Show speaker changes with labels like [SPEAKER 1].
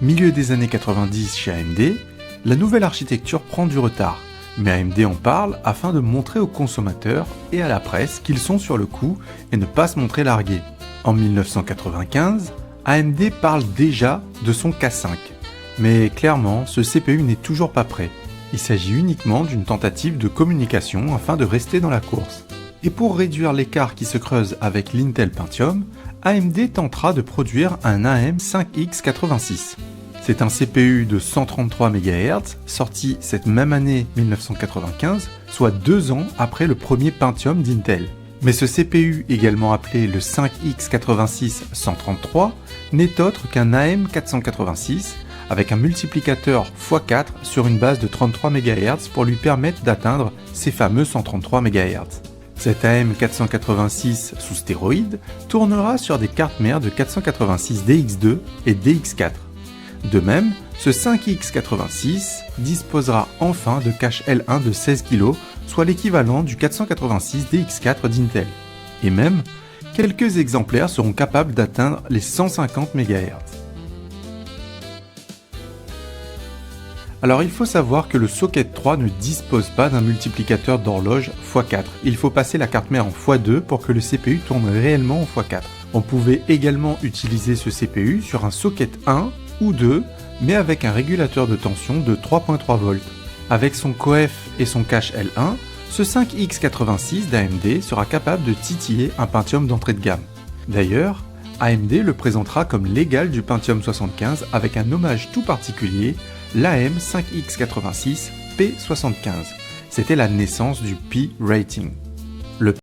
[SPEAKER 1] Milieu des années 90 chez AMD, la nouvelle architecture prend du retard, mais AMD en parle afin de montrer aux consommateurs et à la presse qu'ils sont sur le coup et ne pas se montrer largués. En 1995, AMD parle déjà de son K5, mais clairement, ce CPU n'est toujours pas prêt. Il s'agit uniquement d'une tentative de communication afin de rester dans la course. Et pour réduire l'écart qui se creuse avec l'Intel Pentium, AMD tentera de produire un AM5X86. C'est un CPU de 133 MHz, sorti cette même année 1995, soit 2 ans après le premier Pentium d'Intel. Mais ce CPU, également appelé le 5X86-133, n'est autre qu'un AM486, avec un multiplicateur x4 sur une base de 33 MHz pour lui permettre d'atteindre ces fameux 133 MHz. Cet AM486 sous stéroïdes tournera sur des cartes mères de 486 DX2 et DX4. De même, ce 5X86 disposera enfin de cache L1 de 16 kg, soit l'équivalent du 486 DX4 d'Intel. Et même, quelques exemplaires seront capables d'atteindre les 150 MHz. Alors il faut savoir que le socket 3 ne dispose pas d'un multiplicateur d'horloge x4. Il faut passer la carte mère en x2 pour que le CPU tourne réellement en x4. On pouvait également utiliser ce CPU sur un socket 1 ou 2, mais avec un régulateur de tension de 3.3 volts. Avec son coef et son cache L1, ce 5X86 d'AMD sera capable de titiller un Pentium d'entrée de gamme. D'ailleurs, AMD le présentera comme l'égal du Pentium 75 avec un hommage tout particulier, l'AM5X86 P75. C'était la naissance du P-Rating.